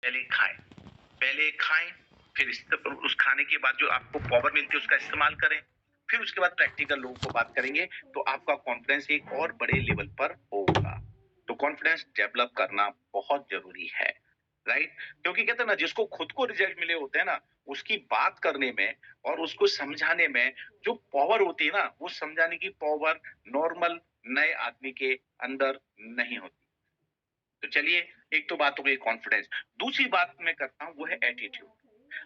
पहले खाएं, फिर उस खाने के बाद जो आपको पावर मिलती है उसका इस्तेमाल करें, फिर उसके बाद प्रैक्टिकल लोगों को बात करेंगे तो आपका कॉन्फिडेंस एक और बड़े लेवल पर होगा। तो कॉन्फिडेंस डेवलप करना बहुत जरूरी है, राइट? क्योंकि कहते हैं ना, जिसको खुद को रिजल्ट मिले होते हैं ना, उसकी बात करने में और उसको समझाने में जो पावर होती है ना, वो समझाने की पावर नॉर्मल नए आदमी के अंदर नहीं होती। तो चलिए, एक तो बात हो गई कॉन्फिडेंस। दूसरी बात मैं करता हूं वो है एटीट्यूड।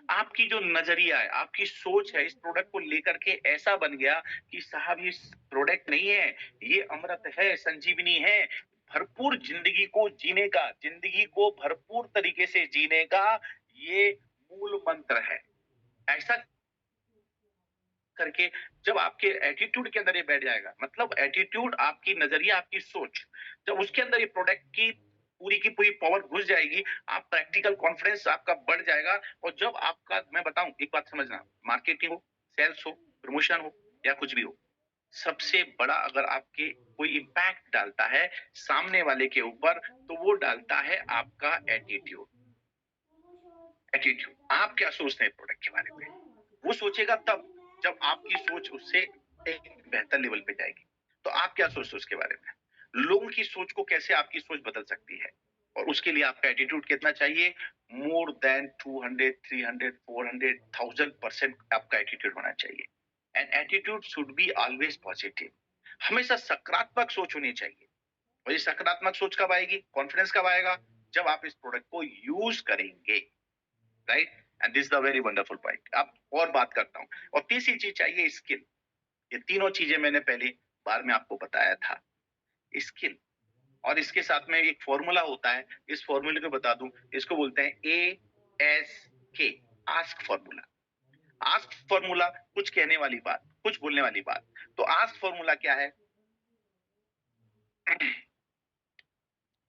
आपकी जो नजरिया है, आपकी सोच है, इस प्रोडक्ट को लेकर के ऐसा बन गया कि साहब ये प्रोडक्ट नहीं है, ये अमृत है, संजीवनी है, भरपूर जिंदगी को जीने का, जिंदगी को भरपूर तरीके से जीने का ये मूल मंत्र है। ऐसा करके जब आपके एटीट्यूड के अंदर ये बैठ जाएगा, मतलब एटीट्यूड, आपकी नजरिया, आपकी सोच, जब उसके अंदर ये प्रोडक्ट की पूरी पावर घुस जाएगी, आप प्रैक्टिकल कॉन्फिडेंस आपका बढ़ जाएगा। और जब आपका, मैं बताऊं एक बात समझना, मार्केटिंग हो, सेल्स हो, प्रमोशन हो या कुछ भी हो, सबसे बड़ा अगर आपके कोई इम्पैक्ट डालता है सामने वाले के ऊपर, तो वो डालता है आपका एटीट्यूड। एटीट्यूड, आप क्या सोचते हैं प्रोडक्ट के बारे में, वो सोचेगा तब जब आपकी सोच उससे एक बेहतर लेवल पे जाएगी। तो आप क्या सोचते हो उसके बारे में, लोगों की सोच को कैसे आपकी सोच बदल सकती है, और उसके लिए आपका एटीट्यूड कितना चाहिए, मोर देन 200 300 400 1000% आपका एटीट्यूड होना चाहिए। And attitude should be always positive, हमेशा सकारात्मक सोच होनी चाहिए। और ये सकारात्मक सोच कब आएगी, कॉन्फिडेंस कब आएगा, जब आप इस प्रोडक्ट को यूज करेंगे, right? And this is the very wonderful point. अब और बात करता हूं, और तीसरी चीज चाहिए स्किल। ये तीनों चीजें मैंने पहली बार में आपको बताया था, स्किल। और इसके साथ में एक फॉर्मूला होता है, इस फॉर्मूले को बता दूं, इसको बोलते हैं ASK, ask formula. Ask formula, कुछ कहने वाली बात, कुछ बोलने वाली बात। तो आस्क फॉर्मूला क्या है?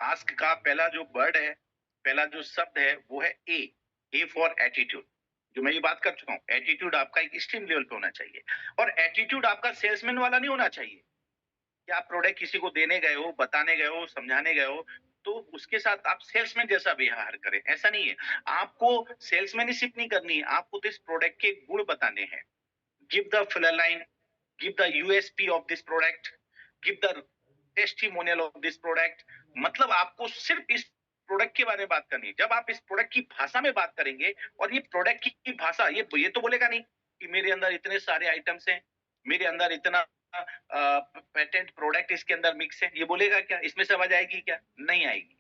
आस्क का पहला जो वर्ड है, पहला जो शब्द है वो है ए फॉर एटीट्यूड। जो मैं ये बात कर चुका हूं, एटीट्यूड आपका एक एक्सट्रीम लेवल पे होना चाहिए। और एटीट्यूड आपका सेल्समैन वाला नहीं होना चाहिए कि आप प्रोडक्ट किसी को देने गए हो, बताने गए हो, समझाने गए हो, तो उसके साथ आप सेल्समैन जैसा व्यवहार करें, ऐसा नहीं है। आपको सेल्समैनशिप नहीं करनी है, आपको तो इस प्रोडक्ट के गुण बताने हैं। Give the filler, give the USP of this product, give the testimonial of this product। मतलब आपको सिर्फ इस प्रोडक्ट के बारे में बात करनी है। जब आप इस प्रोडक्ट की भाषा में बात करेंगे, और ये प्रोडक्ट की भाषा, ये तो बोलेगा नहीं कि मेरे अंदर इतने सारे आइटम्स हैं, मेरे अंदर इतना पेटेंट प्रोडक्ट इसके अंदर मिक्स है, ये बोलेगा क्या? इसमें समझ आएगी क्या? नहीं आएगी।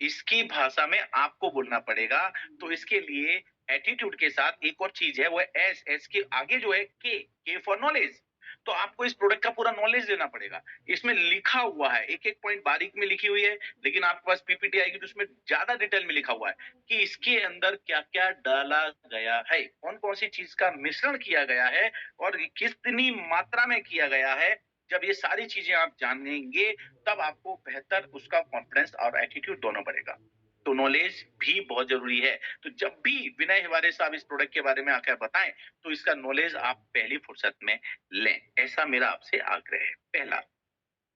इसकी भाषा में आपको बोलना पड़ेगा। तो इसके लिए एटीट्यूड के साथ एक और चीज है, वो है एस के आगे जो है के फॉर नॉलेज। तो आपको इस प्रोडक्ट का पूरा नॉलेज लेना पड़ेगा। इसमें लिखा हुआ है, एक एक पॉइंट बारीक में लिखी हुई है, लेकिन आपके पास पीपीटी आएगी तो उसमें ज्यादा डिटेल में लिखा हुआ है कि इसके अंदर क्या क्या डाला गया है, कौन कौन सी चीज का मिश्रण किया गया है, और कितनी मात्रा में किया गया है। जब ये सारी चीजें आप जानेंगे, तब आपको बेहतर उसका कॉन्फिडेंस और एटीट्यूड दोनों बढ़ेगा। तो नॉलेज भी बहुत जरूरी है। तो जब भी विनय हिवारे साहब इस प्रोडक्ट के बारे में आकर बताएं, तो इसका नॉलेज आप पहली फुर्सत में लें, ऐसा मेरा आपसे आग्रह है, पहला।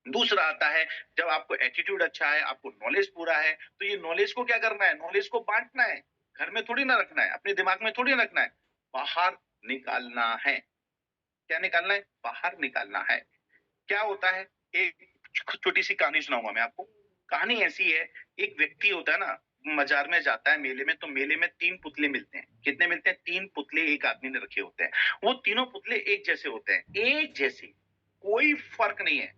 दूसरा आता है, जब आपको एटीट्यूड अच्छा है, आपको नॉलेज पूरा है, तो ये नॉलेज को क्या करना है, नॉलेज को बांटना है। घर में थोड़ी ना रखना है, अपने दिमाग में थोड़ी ना रखना है, बाहर निकालना है। क्या निकालना है? बाहर निकालना है। क्या होता है, एक छोटी सी कहानी सुनाऊंगा मैं आपको। कहानी ऐसी है, एक व्यक्ति होता है ना, बाजार में जाता है मेले में, तो मेले में 3 पुतले मिलते हैं। कितने मिलते हैं? 3 पुतले एक आदमी ने रखे होते हैं। वो तीनों पुतले एक जैसे होते हैं, एक जैसे, कोई फर्क नहीं है।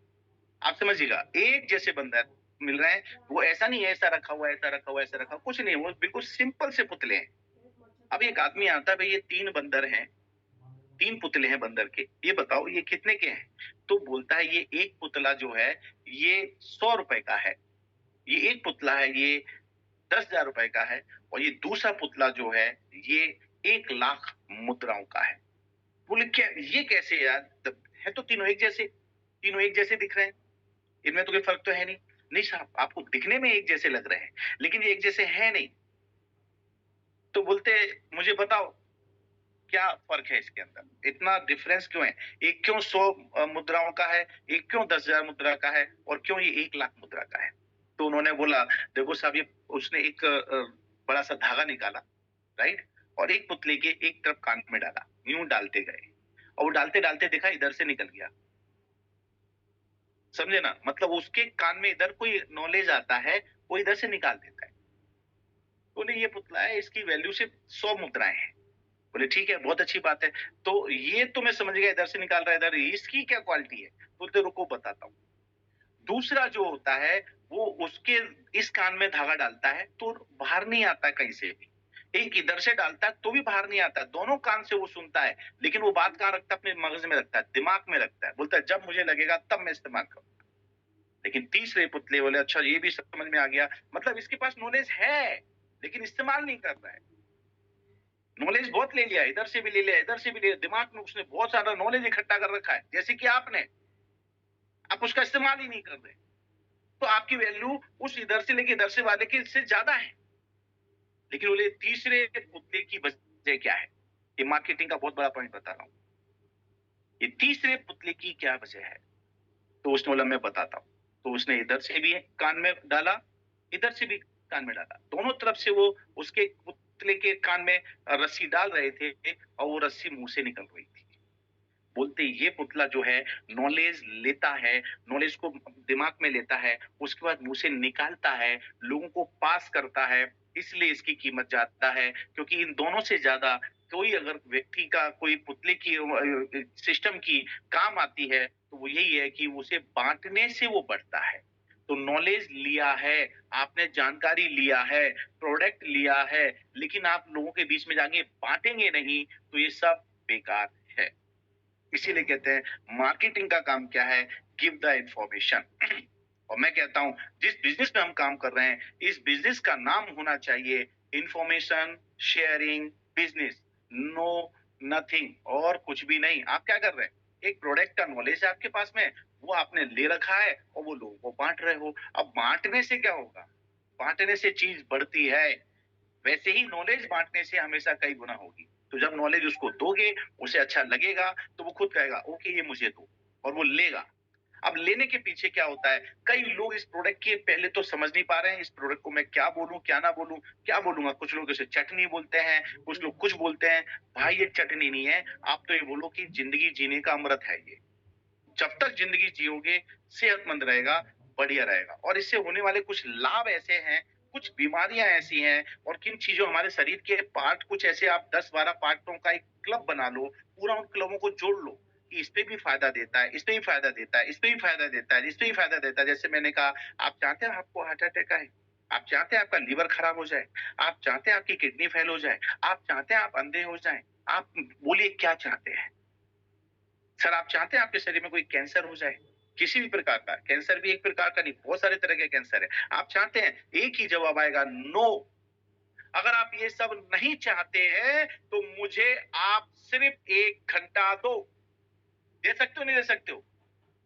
आप समझिएगा, एक जैसे बंदर मिल रहे हैं। वो ऐसा नहीं है ऐसा रखा हुआ, ऐसा रखा हुआ, ऐसा रखा, कुछ नहीं, वो बिल्कुल सिंपल से पुतले हैं। अब एक आदमी आता है, भाई ये 3 बंदर हैं, 3 पुतले हैं बंदर के, ये बताओ ये कितने के हैं? तो बोलता है ये एक पुतला जो है ये 100 रुपए का है, ये एक पुतला है ये 10,000 रुपए का है, और ये दूसरा पुतला जो है ये 1,00,000 मुद्राओं का है। बोले क्या, ये कैसे यार? है तो तीनों एक जैसे, तीनों एक जैसे दिख रहे हैं, इनमें तो कोई फर्क तो है नहीं। नहीं साहब, आपको दिखने में एक जैसे लग रहे हैं, लेकिन ये एक जैसे है नहीं। तो बोलते मुझे बताओ क्या फर्क है इसके अंदर, इतना डिफरेंस क्यों है? एक क्यों 100 मुद्राओं का है, एक क्यों 10,000 मुद्रा का है, और क्यों ये 1,00,000 मुद्रा का है? तो उन्होंने बोला देखो साहब, ये उसने एक बड़ा सा धागा निकाला, राइट, और एक पुतले के एक तरफ कान में डाला, यूं डालते गए और वो डालते डालते देखा इधर से निकल गया। समझे ना, मतलब उसके कान में इधर कोई नॉलेज आता है, वो इधर से निकाल देता है। बोले ये पुतला है, इसकी वैल्यू सिर्फ 100 मुद्राएं हैं। बोले ठीक है, बहुत अच्छी बात है। तो ये तो मैं समझ गया, इधर से निकाल रहा है, इधर इसकी क्या क्वालिटी है? बोलते रुको बताता हूँ। दूसरा जो होता है वो उसके इस कान में धागा डालता है तो बाहर नहीं आता कहीं से भी, एक इधर से डालता है तो भी बाहर नहीं आता, दोनों कान से वो सुनता है, लेकिन वो बात कहाँ रखता है? अपने मगज में रखता है, दिमाग में रखता है। बोलता है जब मुझे लगेगा तब मैं इस्तेमाल करूंगा। लेकिन तीसरे पुतले बोले अच्छा ये भी समझ में आ गया, मतलब इसके पास नॉलेज है लेकिन इस्तेमाल नहीं कर रहा है। नॉलेज बहुत ले लिया, इधर से भी ले लिया, इधर से भी ले लिया, दिमाग में उसने बहुत सारा नॉलेज इकट्ठा कर रखा है, जैसे कि आपने, आप उसका इस्तेमाल ही नहीं कर रहे, तो आपकी वैल्यू उस इधर से लेके इधर से वाले के से ज्यादा है। लेकिन बोले तीसरे पुतले की वजह क्या है? ये मार्केटिंग का बहुत बड़ा पॉइंट बता रहा हूं। ये तीसरे पुतले की क्या वजह है? तो उसने बोला मैं बताता हूँ। तो उसने इधर से भी कान में डाला, इधर से भी कान में डाला, दोनों तरफ से वो उसके पुतले के कान में रस्सी डाल रहे थे और वो रस्सी मुंह से निकल रही थी। बोलते ये पुतला जो है नॉलेज लेता है, नॉलेज को दिमाग में लेता है, उसके बाद मुंह से निकालता है, लोगों को पास करता है, इसलिए इसकी कीमत ज्यादा है। क्योंकि इन दोनों से ज्यादा कोई अगर व्यक्ति का कोई पुतले की सिस्टम की काम आती है तो वो यही है कि उसे बांटने से वो बढ़ता है। तो नॉलेज लिया है, आपने जानकारी लिया है, प्रोडक्ट लिया है, लेकिन आप लोगों के बीच में जाके बांटेंगे नहीं तो ये सब बेकार है। इसीलिए कहते हैं मार्केटिंग का काम क्या है? Give the information. और मैं कहता हूं जिस बिजनेस में हम काम कर रहे हैं, इस बिजनेस का नाम होना चाहिए information sharing business, no nothing, और कुछ भी नहीं। आप क्या कर रहे हैं? एक प्रोडक्ट का नॉलेज है आपके पास में, वो आपने ले रखा है और वो लोगों को बांट रहे हो। अब बांटने से क्या होगा? बांटने से चीज बढ़ती है, वैसे ही नॉलेज बांटने से हमेशा कई गुना होगी। तो जब नॉलेज उसको दोगे, उसे अच्छा लगेगा तो वो खुद कहेगा ओके ये मुझे दो, और वो लेगा। अब लेने के पीछे क्या होता है? कई लोग इस प्रोडक्ट के पहले तो समझ नहीं पा रहे हैं, इस प्रोडक्ट को मैं क्या बोलूं क्या ना बोलूं, क्या बोलूंगा। कुछ लोग इसे चटनी बोलते हैं, कुछ लोग कुछ बोलते हैं। भाई ये चटनी नहीं है, आप तो ये बोलो कि जिंदगी जीने का अमृत है ये। जब तक जिंदगी जियोगे, सेहतमंद रहेगा, बढ़िया रहेगा। और इससे होने वाले कुछ लाभ ऐसे हैं, कुछ बीमारियां ऐसी हैं, और किन चीजों, हमारे शरीर के पार्ट कुछ ऐसे, आप 10-12 पार्टों का एक क्लब बना लो, पूरा उन क्लबों को जोड़ लो कि इस पे भी फायदा देता है, इस पे भी फायदा देता है, इस पे भी फायदा देता है, इस पे भी फायदा देता है। जैसे मैंने कहा, आप चाहते हैं आपको हार्ट अटैक आए, आप चाहते हैं आपका लीवर खराब हो जाए, आप चाहते हैं आपकी किडनी फेल हो जाए, आप चाहते हैं आप अंधे हो जाए, आप बोलिए क्या चाहते हैं? सर आप चाहते हैं आपके शरीर में कोई कैंसर हो जाए? किसी भी प्रकार का कैंसर, भी एक प्रकार का नहीं, बहुत सारे तरह के कैंसर है। आप चाहते हैं? एक ही जवाब आएगा, नो। अगर आप ये सब नहीं चाहते हैं तो मुझे आप सिर्फ 1 घंटा दो। दे सकते हो नहीं दे सकते हो?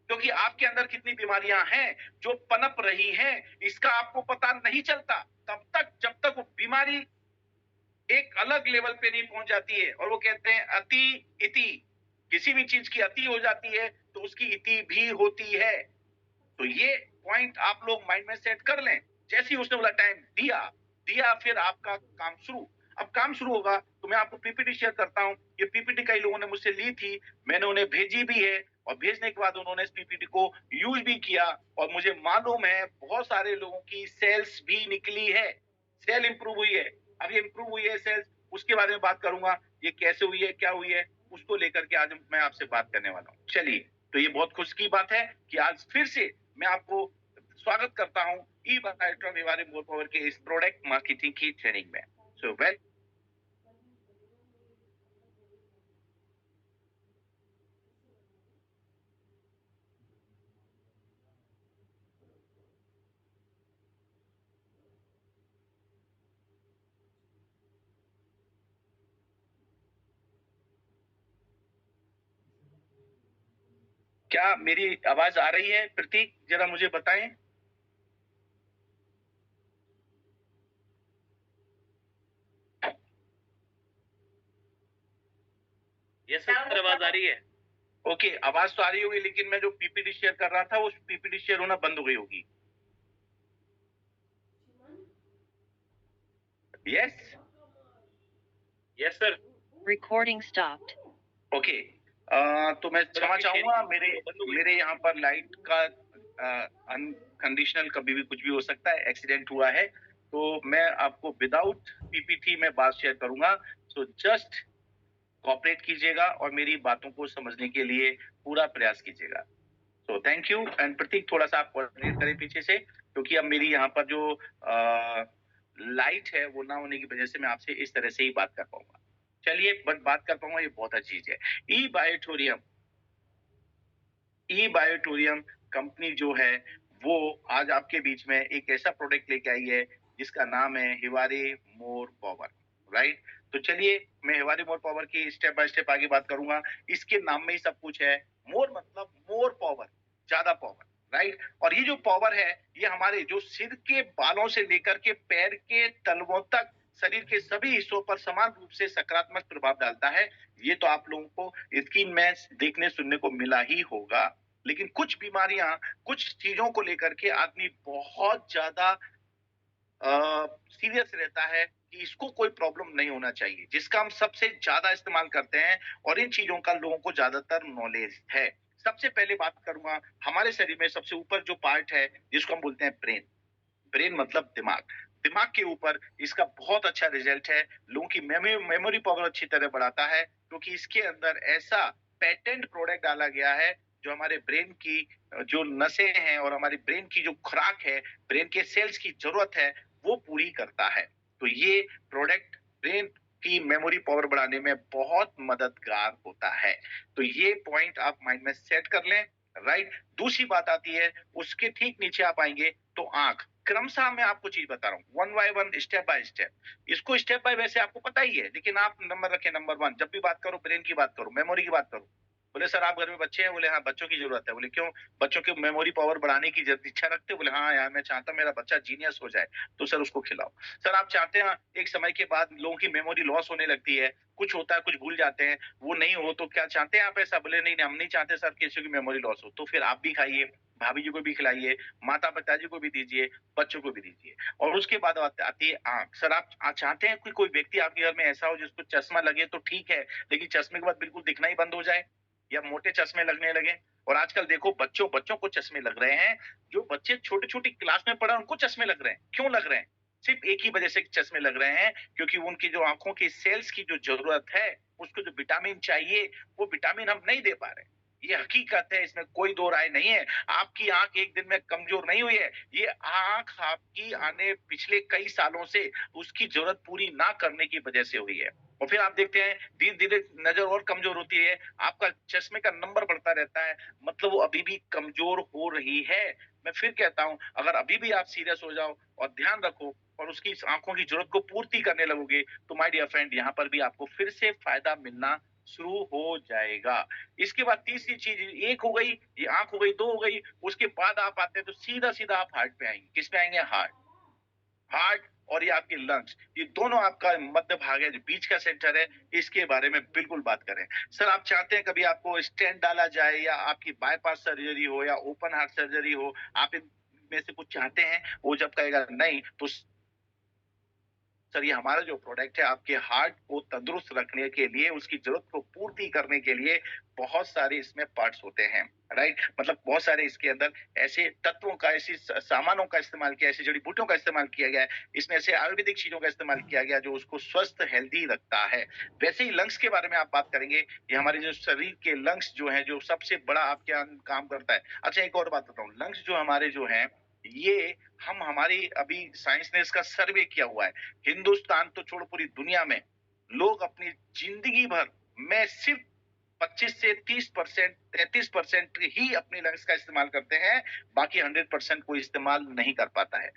क्योंकि आपके अंदर कितनी बीमारियां हैं जो पनप रही हैं, इसका आपको पता नहीं चलता तब तक, जब तक वो बीमारी एक अलग लेवल पे नहीं पहुंच जाती है। और वो कहते हैं अति इति, किसी भी चीज की अति हो जाती है तो उसकी इति भी होती है। तो ये पॉइंट आप लोग माइंड में सेट कर लें। जैसे ही उसने बोला टाइम दिया, दिया फिर आपका काम शुरू। अब काम शुरू होगा तो मैं आपको पीपीटी शेयर करता हूं। ये पीपीटी कई लोगों ने मुझसे ली थी, मैंने उन्हें भेजी भी है, और भेजने के बाद उन्होंने इस पीपीटी को यूज भी किया, और मुझे मालूम है बहुत सारे लोगों की सेल्स भी निकली है, सेल इंप्रूव हुई है। अब ये इंप्रूव हुई है सेल्स, उसके बारे में बात करूंगा, ये कैसे हुई है, क्या हुई है, उसको लेकर के आज मैं आपसे बात करने वाला हूँ। चलिए, तो ये बहुत खुश की बात है कि आज फिर से मैं आपको स्वागत करता हूं ई अल्ट्रा विवारे मोर पावर के इस प्रोडक्ट मार्केटिंग की ट्रेनिंग में। सो वेल, क्या मेरी आवाज आ रही है प्रतीक? जरा मुझे बताएं। यस सर, आवाज आ रही है। ओके, आवाज तो आ रही होगी, लेकिन मैं जो पीपीटी शेयर कर रहा था वो पीपीटी शेयर होना बंद हो गई होगी। Yes. Yes sir. Recording stopped. Okay. तो मैं सर क्षमा आपकी चाहूंगा, शेयरिंग मेरे बंद हो गई। मेरे यहाँ पर लाइट का अनकंडीशनल कभी भी कुछ भी हो सकता है, एक्सीडेंट हुआ है, तो मैं आपको विदाउट पीपीटी में बात शेयर करूंगा। सो जस्ट कोऑपरेट कीजिएगा और मेरी बातों को समझने के लिए पूरा प्रयास कीजिएगा। So thank you. एंड प्रतीक, थोड़ा सा आप कोऑर्डिनेट करें पीछे से, क्योंकि अब मेरी यहाँ पर जो लाइट है वो ना होने की वजह से मैं आपसे इस तरह से ही बात कर पाऊंगा। चलिए, बट बात कर पाऊंगा, ये बहुत अच्छी चीज है। ई बायोटोरियम, ई बायोटोरियम कंपनी जो है वो आज आपके बीच में एक ऐसा प्रोडक्ट लेके आई है जिसका नाम है हिवारे मोर पावर, राइट। तो चलिए, मैं हिवारे मोर पावर की स्टेप बाय स्टेप आगे बात करूंगा। इसके नाम में ही सब कुछ है। मोर मतलब मोर पावर, ज्यादा पावर, राइट। और ये जो पावर है, ये हमारे जो सिर के बालों से लेकर के पैर के तलवों तक शरीर के सभी हिस्सों पर समान रूप से सकारात्मक प्रभाव डालता है। ये तो आप लोगों को स्क्रीन में देखने सुनने को मिला ही होगा। लेकिन कुछ बीमारियां, कुछ चीजों को लेकर के आदमी बहुत ज्यादा सीरियस रहता है कि इसको कोई प्रॉब्लम नहीं होना चाहिए, जिसका हम सबसे ज्यादा इस्तेमाल करते हैं, और इन चीजों का लोगों को ज्यादातर नॉलेज है। सबसे पहले बात करूंगा, हमारे शरीर में सबसे ऊपर जो पार्ट है जिसको हम बोलते हैं ब्रेन। ब्रेन मतलब दिमाग। दिमाग के ऊपर इसका बहुत अच्छा रिजल्ट है। लोगों की मेमोरी पावर अच्छी तरह बढ़ाता है, क्योंकि इसके अंदर ऐसा पेटेंट प्रोडक्ट डाला गया है जो हमारे ब्रेन की जो नसें हैं और हमारी ब्रेन की जो खुराक है, ब्रेन के सेल्स की जरूरत है, वो पूरी करता है। तो ये प्रोडक्ट ब्रेन की मेमोरी पावर बढ़ाने में बहुत मददगार होता है। तो ये पॉइंट आप माइंड में सेट कर लें, राइट। दूसरी बात आती है, उसके ठीक नीचे आप आएंगे तो आंख। क्रमशः मैं आपको चीज बता रहा हूँ, one by one, step by step. इसको स्टेप बाय वैसे आपको पता ही है, लेकिन आप नंबर रखें, नंबर वन, जब भी बात करो ब्रेन की बात करो, मेमोरी की बात करो। बोले सर आप घर में बच्चे हैं? बोले हाँ, बच्चों की जरूरत है। बोले क्यों? बच्चों की मेमोरी पावर बढ़ाने की इच्छा रखते हो? बोले हाँ यार, मैं चाहता हूँ मेरा बच्चा जीनियस हो जाए, तो सर उसको खिलाओ। सर आप चाहते हैं एक समय के बाद लोगों की मेमोरी लॉस होने लगती है, कुछ होता है, कुछ भूल जाते हैं, वो नहीं हो, तो क्या चाहते हैं आप ऐसा? बोले नहीं नहीं, हम नहीं चाहते सर किसी की मेमोरी लॉस हो। तो फिर आप भी खाइए, भाभी जी को भी खिलाइए, माता पिताजी को भी दीजिए, बच्चों को भी दीजिए। और उसके बाद आती है आंख। सर आप चाहते हैं कि कोई व्यक्ति आपके घर में ऐसा हो जिसको चश्मा लगे तो ठीक है, लेकिन चश्मे के बाद बिल्कुल दिखना ही बंद हो जाए, या मोटे चश्मे लगने लगे। और आजकल देखो, बच्चों बच्चों को चश्मे लग रहे हैं। जो बच्चे छोटी छोटी क्लास में पढ़े उनको चश्मे लग रहे हैं। क्यों लग रहे हैं? सिर्फ एक ही वजह से चश्मे लग रहे हैं, क्योंकि उनकी जो आंखों की सेल्स की जो जरूरत है, उसको जो विटामिन चाहिए, वो विटामिन हम नहीं दे पा रहे। ये हकीकत है, इसमें कोई दो राय नहीं है। आपकी आंख एक दिन में कमजोर नहीं हुई है, ये आंख आपकी आने पिछले कई सालों से उसकी जरूरत पूरी ना करने की वजह से हुई है। और फिर आप देखते हैं धीरे धीरे नजर और कमजोर होती है, आपका चश्मे का नंबर बढ़ता रहता है, मतलब वो अभी भी कमजोर हो रही है। मैं फिर कहता हूं, अगर अभी भी आप सीरियस हो जाओ और ध्यान रखो और उसकी आंखों की जरूरत को पूर्ति करने लगोगे, तो माय डियर फ्रेंड, यहाँ पर भी आपको फिर से फायदा मिलना शुरू हो जाएगा। इसके बाद तीसरी चीज, एक हो गई, ये आंख हो गई, दो हो गई, उसके बाद आप आते हैं तो सीधा सीधा आप हार्ट पे आएंगे। किस पे आएंगे? हार्ट। हार्ट और ये आपके लंग्स, ये दोनों आपका मध्य भाग है, जो बीच का सेंटर है, इसके बारे में बिल्कुल बात करें। सर आप चाहते हैं कभी आपको स्टेंट डाला जाए, या आपकी बाईपास सर्जरी हो, या ओपन हार्ट सर्जरी हो, आप इनमें से कुछ चाहते हैं? वो जब कहेगा नहीं, तो सर ये हमारा जो प्रोडक्ट है आपके हार्ट को तंदुरुस्त रखने के लिए, उसकी जरूरत को पूर्ति करने के लिए बहुत सारे इसमें पार्ट्स होते हैं, राइट। मतलब बहुत सारे इसके अंदर ऐसे तत्वों का, ऐसी सामानों का इस्तेमाल किया, ऐसी जड़ी बूटियों का इस्तेमाल किया गया है, इसमें ऐसे आयुर्वेदिक चीजों का इस्तेमाल किया गया जो उसको स्वस्थ हेल्दी रखता है। वैसे ही लंग्स के बारे में आप बात करेंगे, ये हमारे जो शरीर के लंग्स जो है, जो सबसे बड़ा आपके काम करता है। अच्छा एक और बात बताऊं, लंग्स जो हमारे जो है, ये हमारी अभी साइंस ने इसका सर्वे किया हुआ है, हिंदुस्तान तो छोड़ो पूरी दुनिया में लोग अपनी जिंदगी भर में सिर्फ 25 से 30%, 33% ही अपने लंग्स का इस्तेमाल करते हैं, बाकी 100% कोई इस्तेमाल नहीं कर पाता है।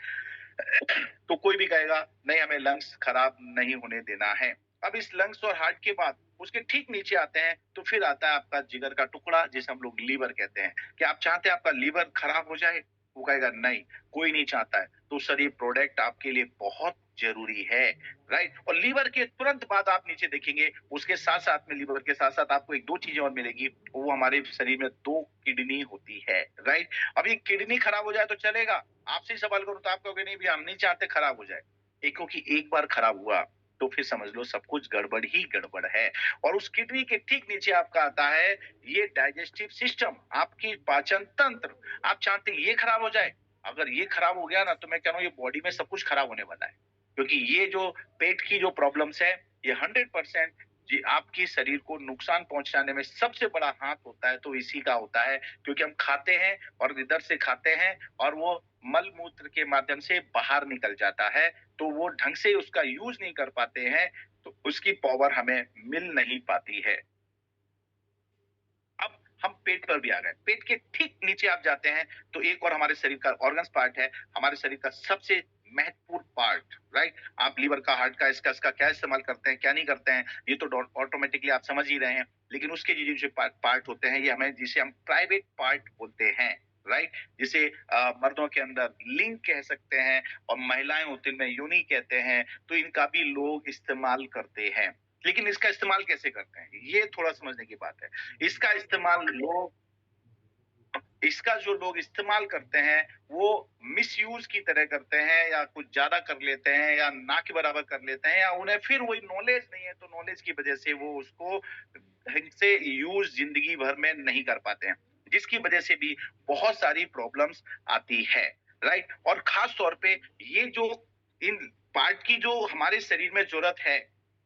तो कोई भी कहेगा नहीं, हमें लंग्स खराब नहीं होने देना है। अब इस लंग्स और हार्ट के बाद उसके ठीक नीचे आते हैं, तो फिर आता है आपका जिगर का टुकड़ा, जिसे हम लोग लीवर कहते हैं। क्या आप चाहते हैं आपका लीवर खराब हो जाए? वो कहेगा नहीं, कोई नहीं चाहता है। तो सर ये प्रोडक्ट आपके लिए बहुत जरूरी है, राइट। और लीवर के तुरंत बाद आप नीचे देखेंगे, उसके साथ साथ में, लीवर के साथ साथ आपको एक दो चीजें और मिलेगी। वो हमारे शरीर में दो किडनी होती है, राइट। अब ये किडनी खराब हो जाए तो चलेगा? आपसे ही सवाल करूं तो आप कहोगे नहीं भी हम नहीं चाहते खराब हो जाए। क्योंकि एक बार खराब हुआ तो फिर समझ लो सब कुछ गड़बड़ ही गड़बड़ है। और उस किडनी के ठीक नीचे आपका आता है ये डाइजेस्टिव सिस्टम, आपकी पाचन तंत्र। आप चाहते हैं ये खराब हो जाए? अगर ये खराब हो गया ना तो मैं कह रहा हूँ ये बॉडी में सब कुछ खराब होने वाला है। क्योंकि ये जो पेट की जो प्रॉब्लम्स है ये 100% जी आपकी शरीर को नुकसान पहुंचाने में सबसे बड़ा हाथ होता है तो इसी का होता है। क्योंकि हम खाते हैं और इधर से खाते हैं और वो मल मूत्र के माध्यम से बाहर निकल जाता है, तो वो ढंग से उसका यूज नहीं कर पाते हैं, तो उसकी पावर हमें मिल नहीं पाती है। अब हम पेट पर भी आ गए। पेट के ठीक नीचे आप जाते हैं तो एक और हमारे शरीर का ऑर्गन्स पार्ट है, हमारे शरीर का सबसे महत्वपूर्ण पार्ट, राइट? आप लीवर का, हार्ट का, इसका क्या इस्तेमाल करते हैं, क्या नहीं करते हैं, ये तो ऑटोमेटिकली आप समझ ही रहे हैं। लेकिन उसके जो पार्ट होते हैं, ये हमें जिसे हम प्राइवेट पार्ट बोलते हैं, राइट? जिसे मर्दों के अंदर लिंग कह सकते हैं और महिलाएं होती हैं, उनमें योनि कहते हैं। तो इनका भी लोग इस्तेमाल करते हैं। लेकिन इसका इस्तेमाल कैसे करते हैं, ये थोड़ा समझने की बात है। इसका इस्तेमाल लोग इसका जो लोग इस्तेमाल करते हैं, वो मिसयूज़ की तरह करते हैं या कुछ ज़्यादा कर लेते हैं या ना के बराबर कर लेते हैं या उन्हें फिर वही नॉलेज नहीं है, तो नॉलेज की वजह से वो उसको ढंग से यूज़ ज़िंदगी भर में नहीं कर पाते हैं। जिसकी वजह से भी बहुत सारी प्रॉब्लम्स आती है, राइट? और ख़ास तौर पे ये जो इन पार्ट की जो हमारे शरीर में ज़रूरत है,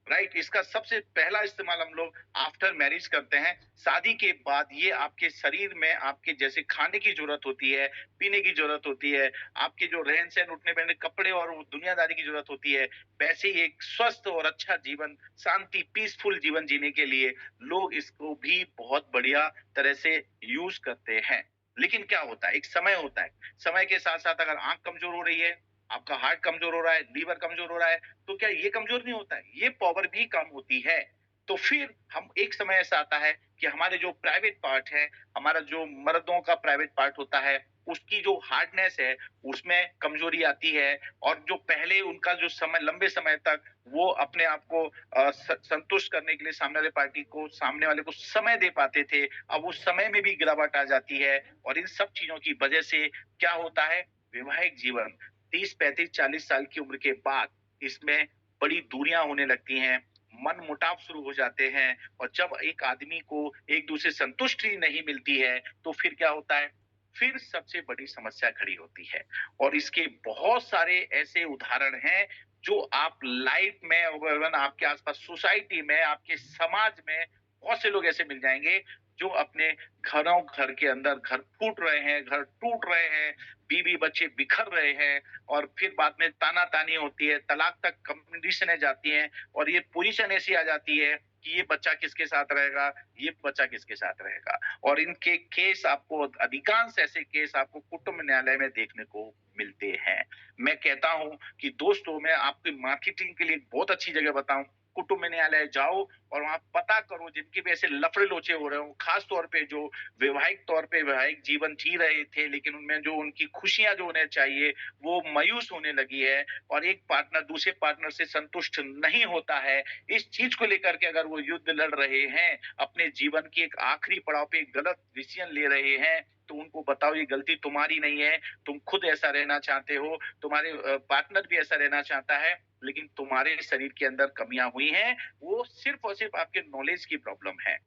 राइट? इसका सबसे पहला इस्तेमाल हम लोग आफ्टर मैरिज करते हैं। शादी के बाद ये आपके शरीर में आपके जैसे खाने की ज़रूरत होती है, पीने की ज़रूरत होती है, आपके जो रहन-सहन, उठने-बैठने, कपड़े और वो दुनियादारी की ज़रूरत होती है, वैसे ही एक स्वस्थ और अच्छा जीवन, शांति, पीसफुल जीवन जीने के लिए लोग इसको भी बहुत बढ़िया तरह से यूज़ करते हैं। लेकिन क्या होता है, एक समय होता है, समय के साथ-साथ अगर आँख कमज़ोर हो रही है, आपका हार्ट कमज़ोर हो रहा है, लीवर कमज़ोर हो रहा है, तो क्या ये कमज़ोर नहीं होता है? ये पावर भी कम होती है। तो फिर हम एक समय ऐसा आता है कि हमारे जो प्राइवेट पार्ट है, हमारा जो मर्दों का प्राइवेट पार्ट होता है, उसकी जो हार्डनेस है, उसमें कमज़ोरी आती है और जो पहले उनका जो समय लंबे समय तक वो अपने आप को संतुष्ट करने के लिए सामने वाले को समय दे पाते थे, अब उस समय में भी गिरावट आ जाती है और इन सब चीज़ों की वजह से क्या होता है, वैवाहिक जीवन 30, 35, 40 साल की उम्र के बाद इसमें बड़ी दूरियां होने लगती हैं, मनमुटाव शुरू हो जाते हैं और जब एक आदमी को एक-दूसरे से संतुष्टि नहीं मिलती है, तो फिर क्या होता है? फिर सबसे बड़ी समस्या खड़ी होती है और इसके बहुत सारे ऐसे उदाहरण हैं, जो आप लाइफ में इवन आपके आस-पास सोसाइटी में, आपके समाज में बहुत से लोग ऐसे मिल जाएँगे, जो अपने घर के अंदर घर फूट रहे हैं, घर टूट रहे हैं, बीवी-बच्चे बिखर रहे हैं और फिर बाद में ताना-तानी होती है, तलाक तक कंडीशनें जाती हैं और ये पोज़ीशन ऐसी आ जाती है कि ये बच्चा किसके साथ रहेगा, ये बच्चा किसके साथ रहेगा। और इनके केस आपको अधिकांश ऐसे केस आपको कुटुंब न्यायालय में देखने को मिलते हैं। मैं कहता हूँ कि दोस्तों मैं आपकी मार्केटिंग के लिए एक बहुत अच्छी जगह बताऊँ, कुटुंब न्यायालय जाओ और वहाँ पता करो जिनकी वजह से लफड़े-लोचे हो रहे हों, खास तौर पे जो वैवाहिक तौर पे वैवाहिक जीवन जी रहे थे, लेकिन उनमें जो उनकी खुशियाँ जो उन्हें चाहिए, वो मायूस होने लगी है और एक पार्टनर दूसरे पार्टनर से संतुष्ट नहीं होता है। इस चीज़ को लेकर के अगर वो युद्ध लड़ रहे हैं, अपने जीवन की एक आखिरी पड़ाव पे एक गलत डिसीज़न ले रहे हैं, तो उनको बताओ ये गलती तुम्हारी नहीं है, तुम खुद ऐसा रहना चाहते हो, तुम्हारे पार्टनर भी ऐसा रहना चाहता है, लेकिन तुम्हारे शरीर के अंदर कमियाँ हुई हैं, वो सिर्फ़ और सिर्फ़ आपके नॉलेज की प्रॉब्लम है।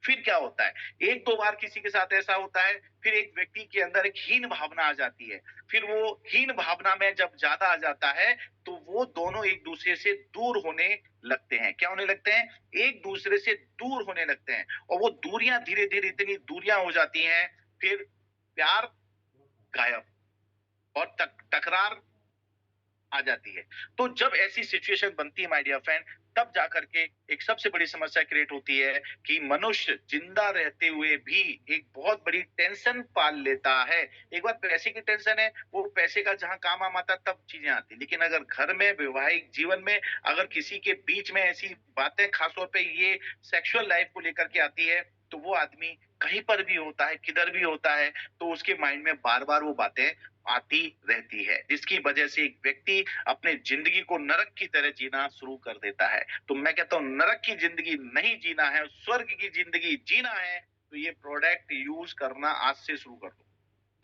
फिर क्या होता है, 1-2 बार किसी के साथ ऐसा होता है, फिर एक व्यक्ति के अंदर एक हीन भावना आ जाती है। फिर वो हीन भावना में जब ज़्यादा आ जाता है, तो वो दोनों एक-दूसरे से दूर होने लगते हैं। क्या होने लगते हैं? एक-दूसरे से दूर होने लगते हैं और वो दूरियाँ धीरे-धीरे इतनी दूरियाँ हो जाती हैं, फिर प्यार गायब और तकरार आ जाती है। तो जब ऐसी सिचुएशन बनती है माय डियर फ्रेंड, तब जाकर के एक सबसे बड़ी समस्या क्रिएट होती है कि मनुष्य जिंदा रहते हुए भी एक बहुत बड़ी टेंशन पाल लेता है। एक बार पैसे की टेंशन है, वो पैसे का जहाँ काम आम आता है तब चीजें आती। लेकिन अगर घर में वैवाहिक जीवन में अगर किसी के बीच में ऐसी बातें खासतौर पे ये सेक्सुअल लाइफ को लेकर के आती है, तो वो आदमी कहीं पर भी होता है, किधर भी होता है, तो उसके माइंड में बार-बार वो बातें आती रहती है, जिसकी वजह से एक व्यक्ति अपने ज़िंदगी को नरक की तरह जीना शुरू कर देता है। तो मैं कहता हूँ नरक की ज़िंदगी नहीं जीना है, स्वर्ग की ज़िंदगी जीना है, तो ये प्रोडक्ट यूज़ करना आज से शुरू कर दो।